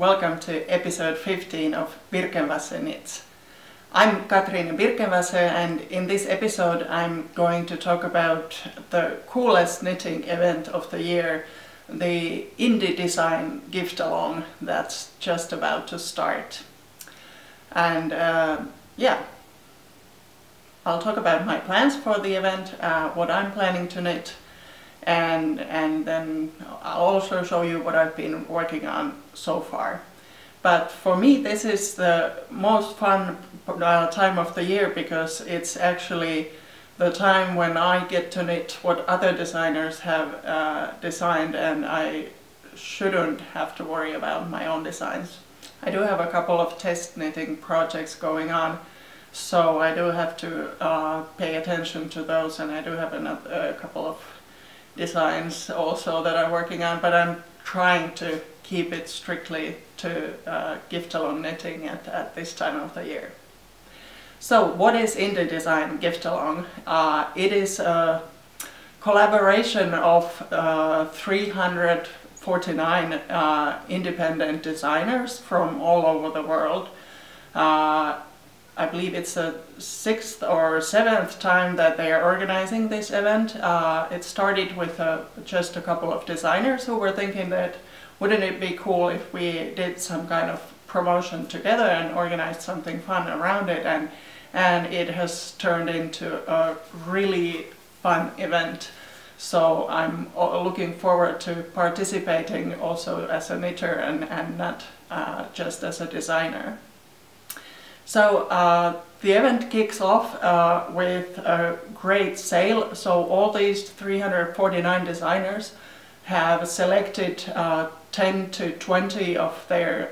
welcome to episode 15 of Birkenwasser Knits. I'm Katriine Birkenwasser, and in this episode I'm going to talk about the coolest knitting event of the year, the Indie Design Gift Along that's just about to start. And I'll talk about my plans for the event, what I'm planning to knit, and then I'll also show you what I've been working on so far. But for me this is the most fun time of the year, because it's actually the time when I get to knit what other designers have designed, and I shouldn't have to worry about my own designs. I do have a couple of test knitting projects going on, so I do have to pay attention to those, and I do have a couple of designs also that I'm working on, but I'm trying to keep it strictly to gift along knitting at this time of the year. So what is Indie Design Gift Along? It is a collaboration of 349 independent designers from all over the world. I believe it's the 6th or 7th time that they are organizing this event. It started with just a couple of designers who were thinking that wouldn't it be cool if we did some kind of promotion together and organized something fun around it, and it has turned into a really fun event. So I'm looking forward to participating also as a knitter and not just as a designer. So the event kicks off with a great sale. So all these 349 designers have selected 10 to 20 of their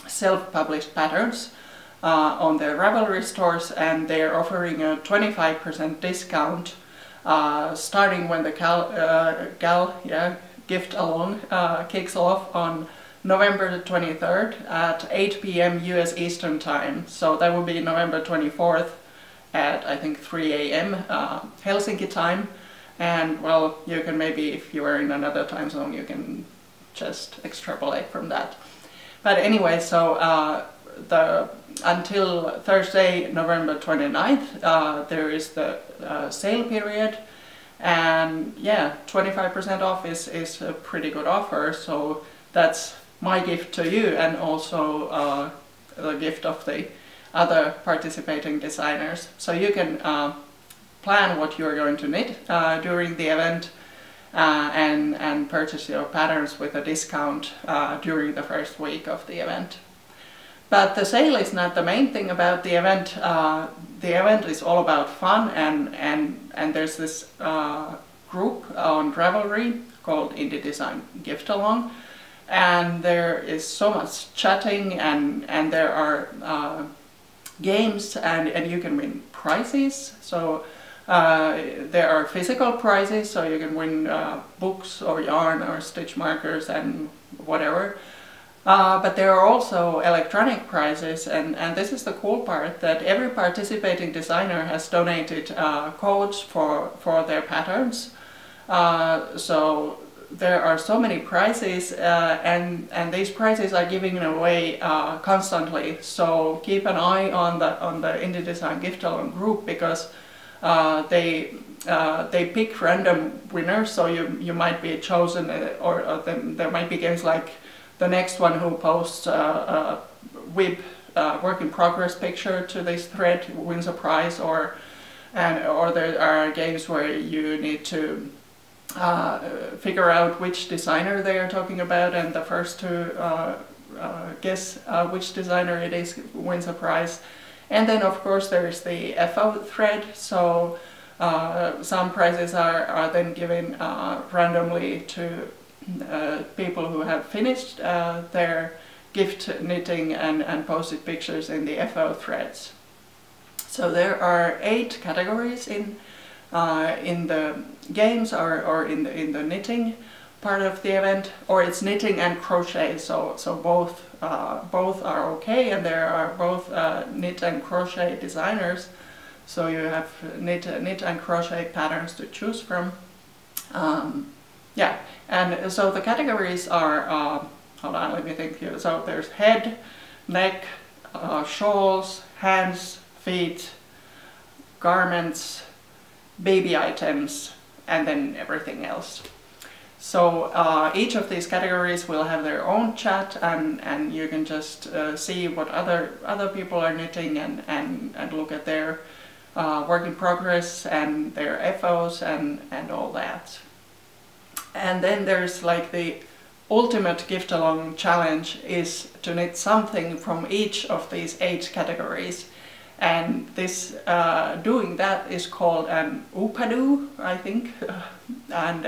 self-published patterns on their Ravelry stores, and they're offering a 25% discount starting when the gift along kicks off on November the 23rd at 8 p.m. US Eastern Time. So that will be November 24th at I think 3 a.m. Helsinki time. And well, you can maybe, if you are in another time zone, you can just extrapolate from that. But anyway, so until Thursday, November 29th, there is the sale period, and yeah, 25% off is a pretty good offer. So that's my gift to you, and also the gift of the other participating designers. So you can plan what you're going to knit during the event and purchase your patterns with a discount during the first week of the event. But the sale is not the main thing about the event. The event is all about fun, and there's this group on Ravelry called Indie Design Gift Along, and there is so much chatting, and there are games, and you can win prizes. So there are physical prizes, so you can win books or yarn or stitch markers and whatever. But there are also electronic prizes, and this is the cool part, that every participating designer has donated codes for their patterns. So there are so many prizes, and these prizes are given away constantly. So keep an eye on the Indie Design Gift Along group, because they pick random winners. So you might be chosen, or there might be games like the next one who posts a WIP work in progress picture to this thread wins a prize, or there are games where you need to figure out which designer they are talking about, and the first to guess which designer it is wins a prize. And then of course there is the FO thread, so some prizes are then given randomly to people who have finished their gift knitting and posted pictures in the FO threads. So there are 8 categories in the games, or in the knitting part of the event, or it's knitting and crochet. So both are okay, and there are both knit and crochet designers. So you have knit and crochet patterns to choose from. Yeah, and so the categories are hold on, let me think here. So there's head, neck, shawls, hands, feet, garments, baby items, and then everything else. So each of these categories will have their own chat, and you can just see what other people are knitting and look at their work in progress and their FOs and all that. And then there's like the ultimate gift along challenge is to knit something from each of these 8 categories. And this doing that is called an Uupadu, I think. And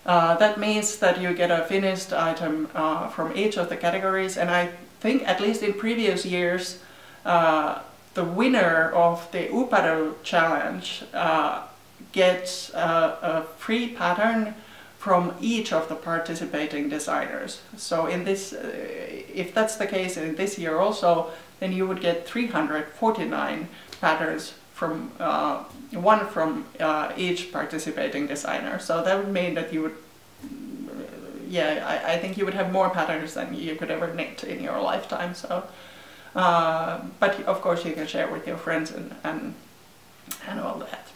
that means that you get a finished item from each of the categories. And I think at least in previous years, the winner of the Uupadu challenge gets a free pattern from each of the participating designers. So in this, if that's the case in this year also, then you would get 349 patterns from one from each participating designer. So that would mean that you would, yeah, I think you would have more patterns than you could ever knit in your lifetime. So, but of course you can share with your friends and all that.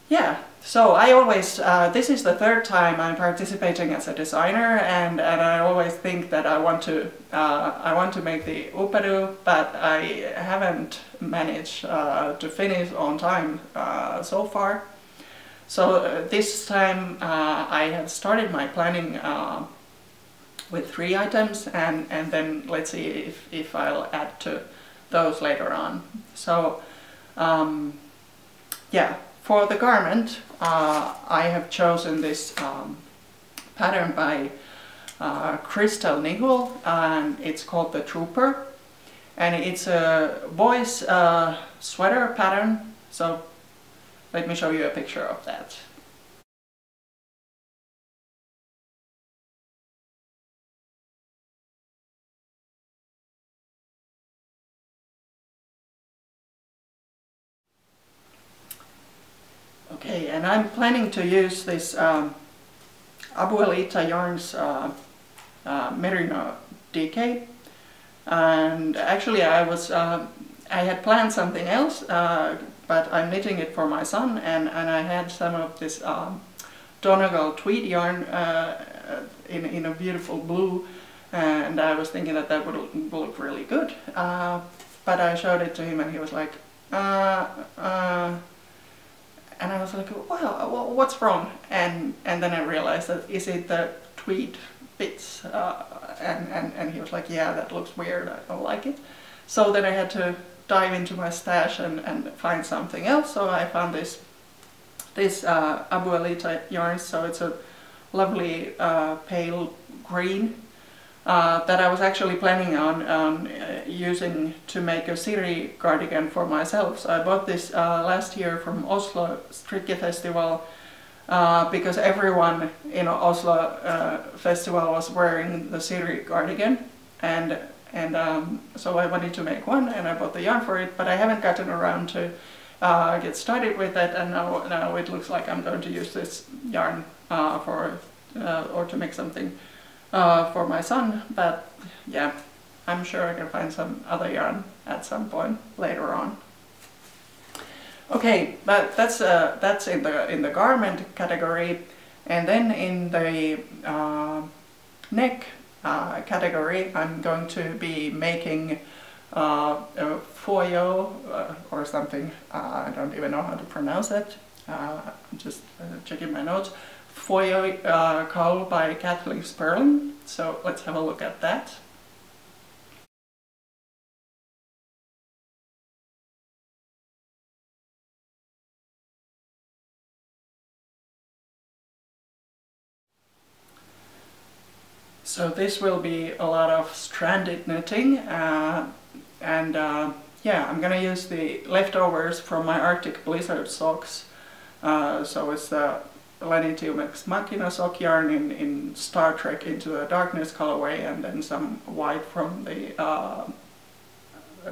Yeah, so I always, this is the 3rd time I'm participating as a designer, and I always think that I want to make the Uupadu, but I haven't managed to finish on time so far. So this time I have started my planning with 3 items, and then let's see if I'll add to those later on. So yeah. For the garment, I have chosen this pattern by Crystal Nigel, and it's called the Trooper. And it's a boy's sweater pattern, so let me show you a picture of that. Okay, and I'm planning to use this Abuelita Yarns Merino DK, and actually I had planned something else, but I'm knitting it for my son, and I had some of this Donegal tweed yarn in a beautiful blue, and I was thinking that that would look really good, but I showed it to him and he was like, and I was like, wow, what's wrong? And then I realized that, is it the tweed bits? And he was like, yeah, that looks weird, I don't like it. So then I had to dive into my stash and find something else. So I found this Abuelita yarn. So it's a lovely pale green that I was actually planning on using to make a Siri cardigan for myself. So I bought this last year from Oslo Strikke Festival because everyone in Oslo Festival was wearing the Siri cardigan, and so I wanted to make one, and I bought the yarn for it, but I haven't gotten around to get started with it, and now it looks like I'm going to use this yarn or to make something for my son. But yeah, I'm sure I can find some other yarn at some point later on. Okay, but that's in the garment category, and then in the neck category, I'm going to be making a foyo or something. I don't even know how to pronounce it. I'm just checking my notes. Foyo cowl by Kathleen Sperling. So let's have a look at that. So this will be a lot of stranded knitting, yeah, I'm gonna use the leftovers from my Arctic Blizzard socks. So it's the Lanitium Ex Machina sock yarn in Star Trek Into the Darkness colorway, and then some white from the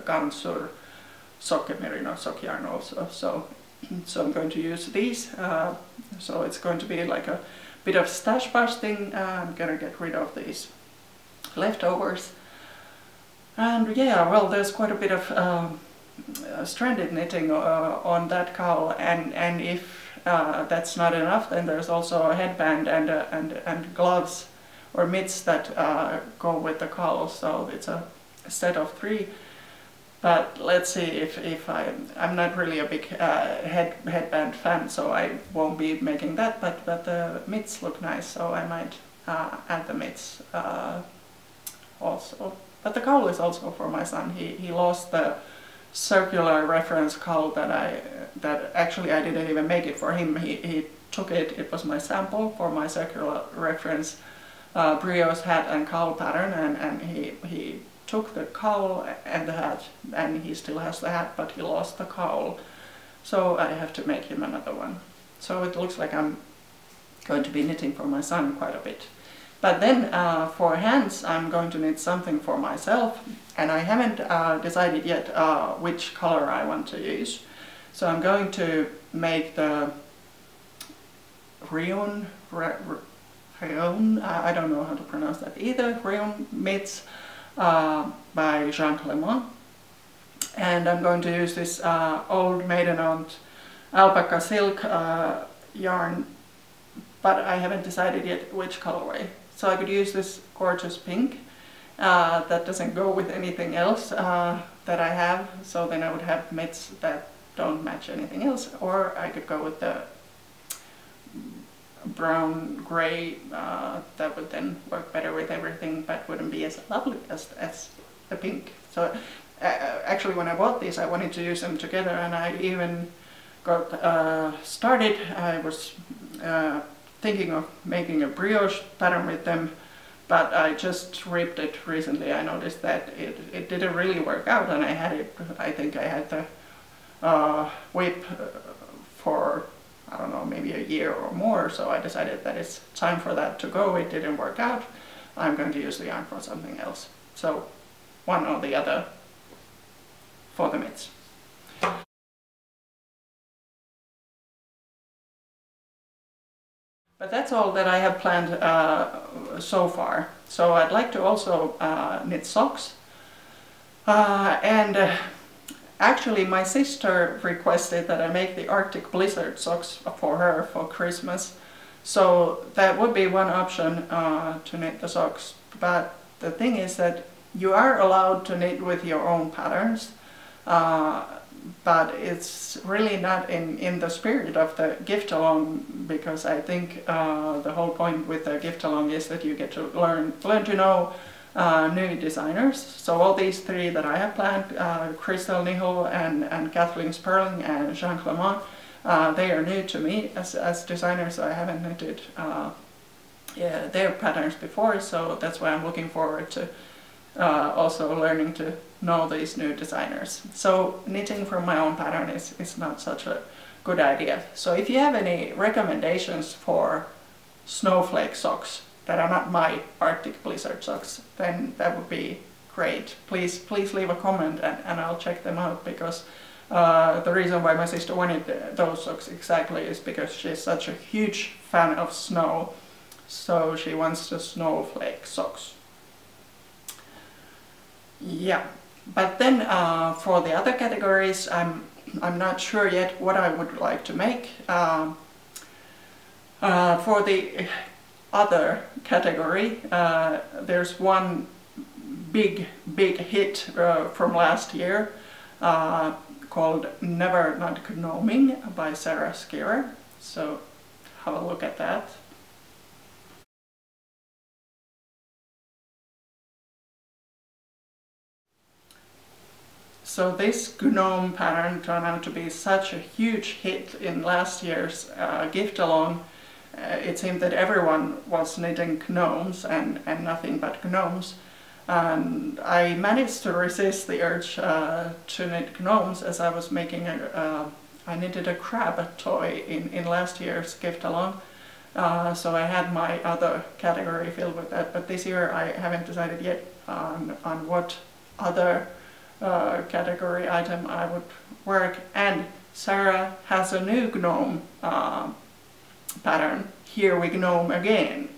Gansur Sokke Merino sock yarn also. So I'm going to use these. So it's going to be like a bit of stash busting. I'm gonna get rid of these leftovers. And yeah, well, there's quite a bit of stranded knitting on that cowl, and if that's not enough, then there's also a headband and gloves or mitts that go with the cowl, so it's a set of 3. But let's see if I'm not really a big headband fan, so I won't be making that, but the mitts look nice, so I might add the mitts also. But the cowl is also for my son. He lost the circular reference cowl that actually I didn't even make it for him. He took it. It was my sample for my circular reference brioche hat and cowl pattern, and he took the cowl and the hat, and he still has the hat, but he lost the cowl. So I have to make him another one. So it looks like I'm going to be knitting for my son quite a bit. But then for hands, I'm going to knit something for myself, and I haven't decided yet which color I want to use. So I'm going to make the Rayon, I don't know how to pronounce that either, Rayon mitts by Jean Clement. And I'm going to use this old maiden aunt alpaca silk yarn, but I haven't decided yet which colorway. So I could use this gorgeous pink that doesn't go with anything else that I have, so then I would have mitts that don't match anything else, or I could go with the brown gray that would then work better with everything but wouldn't be as lovely as the pink. So actually when I bought these I wanted to use them together, and I even got started. I was thinking of making a brioche pattern with them, but I just ripped it recently. I noticed that it didn't really work out, and I think I had the whip for, I don't know, maybe a year or more, so I decided that it's time for that to go. It didn't work out. I'm going to use the yarn for something else. So one or the other for the mitts. But that's all that I have planned so far. So I'd like to also knit socks. Actually my sister requested that I make the Arctic Blizzard socks for her for Christmas. So that would be one option to knit the socks. But the thing is that you are allowed to knit with your own patterns. But it's really not in the spirit of the gift along, because I think the whole point with the gift along is that you get to learn to know new designers. So all these 3 that I have planned, Crystal Nihal and Kathleen Sperling and Jean Clement, they are new to me as designers. So I haven't knitted their patterns before, so that's why I'm looking forward to also learning to know these new designers. So knitting from my own pattern is not such a good idea. So if you have any recommendations for snowflake socks that are not my Arctic Blizzard socks, then that would be great. Please leave a comment and I'll check them out, because the reason why my sister wanted those socks exactly is because she's such a huge fan of snow. So she wants the snowflake socks. Yeah, but then for the other categories, I'm not sure yet what I would like to make. For the other category, there's one big hit from last year called Never Not Gnoming by Sarah Skewer. So have a look at that. So this gnome pattern turned out to be such a huge hit in last year's gift along. It seemed that everyone was knitting gnomes and nothing but gnomes. And I managed to resist the urge to knit gnomes, as I was making I knitted a crab toy in last year's gift along. So I had my other category filled with that, but this year I haven't decided yet on what other category item I would work. And Sarah has a new gnome pattern here we GNOME again.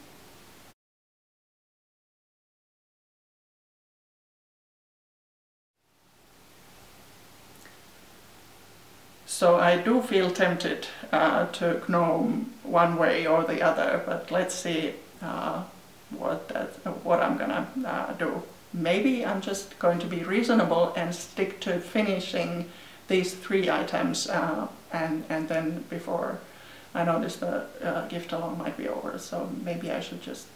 So I do feel tempted to GNOME one way or the other, but let's see what I'm gonna do. Maybe I'm just going to be reasonable and stick to finishing these 3 items and then before I notice the gift along might be over, so maybe I should just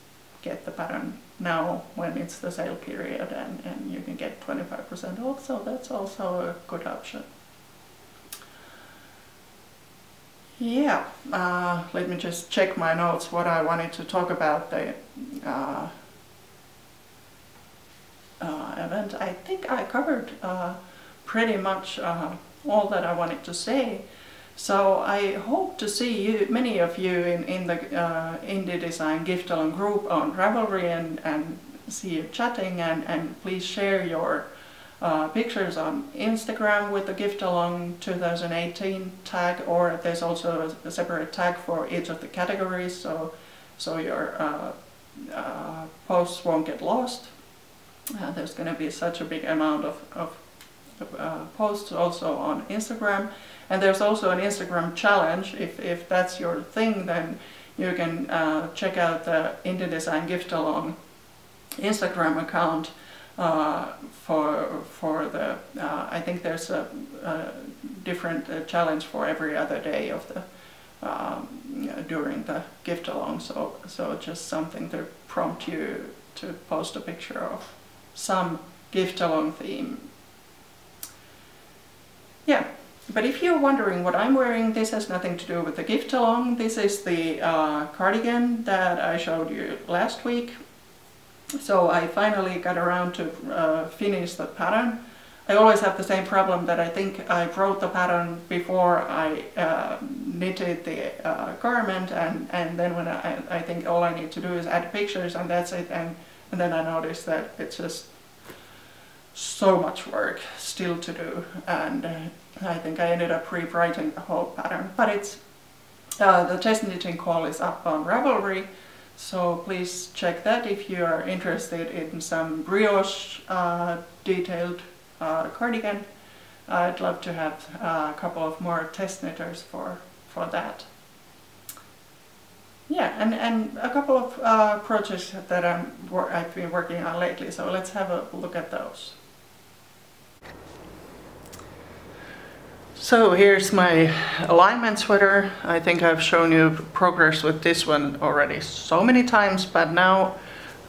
get the pattern now when it's the sale period and you can get 25% off, so that's also a good option. Yeah, let me just check my notes what I wanted to talk about the event. I think I covered pretty much all that I wanted to say. So I hope to see you, many of you in the Indie Design Gift Along group on Ravelry and see you chatting, and please share your pictures on Instagram with the Gift Along 2018 tag, or there's also a separate tag for each of the categories, so your posts won't get lost. There's going to be such a big amount of posts also on Instagram, and there's also an Instagram challenge. If that's your thing, then you can check out the Indie Design Gift Along Instagram account for the I think there's a different challenge for every other day of the during the gift along, so just something to prompt you to post a picture of some gift along theme. Yeah, but if you're wondering what I'm wearing, this has nothing to do with the gift along. This is the cardigan that I showed you last week. So I finally got around to finish the pattern. I always have the same problem that I think I wrote the pattern before I knitted the garment, and then when I think all I need to do is add pictures and that's it, and then I noticed that it's just so much work still to do, and I think I ended up rewriting the whole pattern. But it's the test knitting call is up on Ravelry, so please check that if you are interested in some brioche detailed cardigan. I'd love to have a couple of more test knitters for that. Yeah, and a couple of projects that I've been working on lately, so let's have a look at those. So here's my alignment sweater. I think I've shown you progress with this one already so many times, but now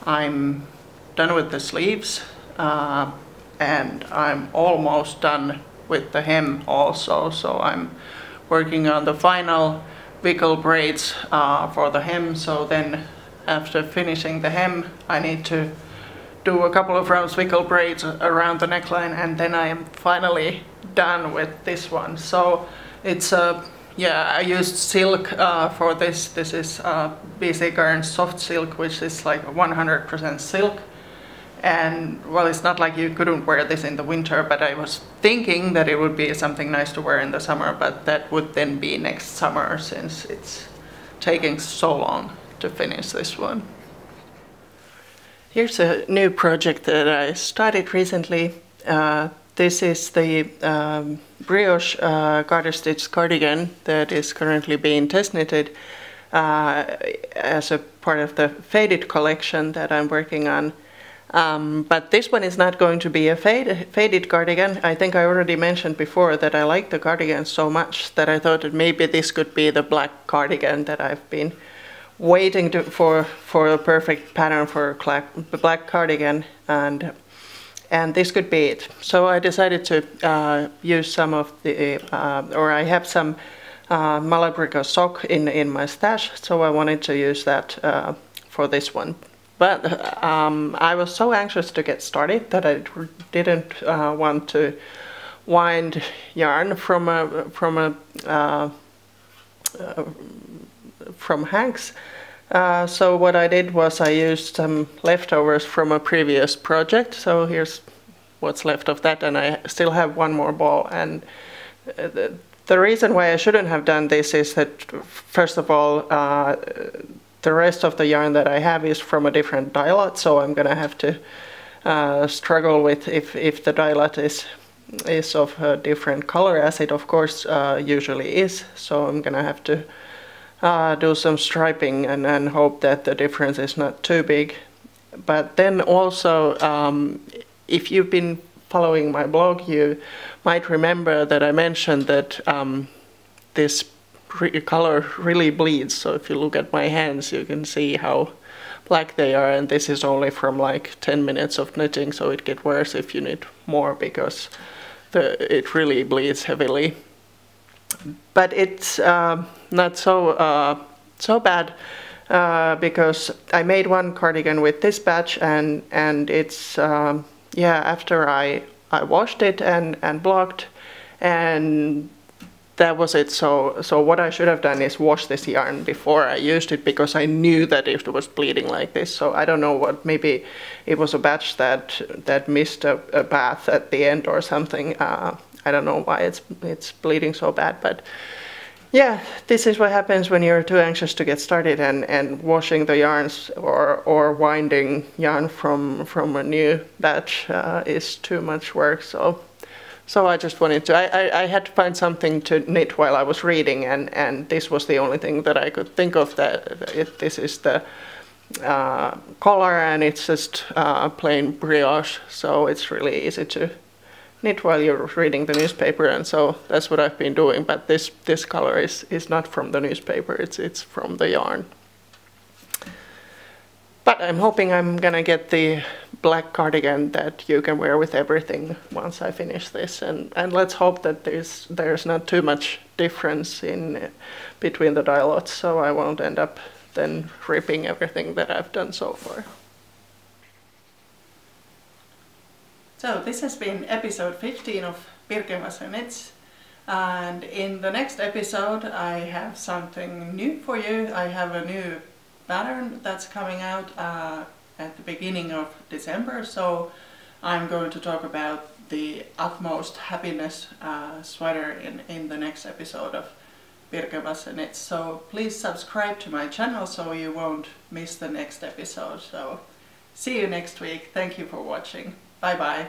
I'm done with the sleeves and I'm almost done with the hem also. So I'm working on the final wiggle braids for the hem. So then after finishing the hem, I need to do a couple of rounds wiggle braids around the neckline, and then I am finally done with this one. So it's yeah, I used silk for this. This is BC Garn soft silk, which is like 100% silk. And well, it's not like you couldn't wear this in the winter, but I was thinking that it would be something nice to wear in the summer, but that would then be next summer since it's taking so long to finish this one. Here's a new project that I started recently. This is the brioche garter stitch cardigan that is currently being test knitted as a part of the faded collection that I'm working on. But this one is not going to be a faded cardigan. I think I already mentioned before that I like the cardigan so much that I thought that maybe this could be the black cardigan that I've been waiting for a perfect pattern for a black cardigan, and this could be it. So I decided to use some of the, or I have some Malabrigo sock in my stash, so I wanted to use that for this one. But I was so anxious to get started that I didn't want to wind yarn from Hanks. So what I did was I used some leftovers from a previous project. So here's what's left of that, and I still have one more ball, and the The reason why I shouldn't have done this is that, first of all, the rest of the yarn that I have is from a different dye lot, so I'm gonna have to struggle with if the dye lot is of a different color, as it of course usually is. So I'm gonna have to do some striping and hope that the difference is not too big. But then also, if you've been following my blog, you might remember that I mentioned that this color really bleeds. So if you look at my hands, you can see how black they are, and this is only from like 10 minutes of knitting, so it gets worse if you knit more, because it really bleeds heavily. But it's not so bad, because I made one cardigan with this batch, and it's yeah, after I washed it and blocked, and that was it. So what I should have done is wash this yarn before I used it, because I knew that it was bleeding like this. So I don't know what, maybe it was a batch that missed a bath at the end or something. I don't know why it's bleeding so bad, but yeah, this is what happens when you're too anxious to get started, and washing the yarns or winding yarn from a new batch is too much work. So I just wanted to, I had to find something to knit while I was reading, and this was the only thing that I could think of. This is the collar, and it's just plain brioche, so it's really easy to knit while you're reading the newspaper, and so that's what I've been doing. But this color is not from the newspaper, it's from the yarn. But I'm hoping I'm gonna get the black cardigan that you can wear with everything once I finish this, and let's hope that there's not too much difference in between the dye lots, so I won't end up then ripping everything that I've done so far. So this has been episode 15 of Birkenwasser Knits, and in the next episode I have something new for you. I have a new pattern that's coming out at the beginning of December, so I'm going to talk about the Utmost Happiness sweater in the next episode of Birkenwasser Knits. So please subscribe to my channel so you won't miss the next episode. So see you next week. Thank you for watching. Bye bye.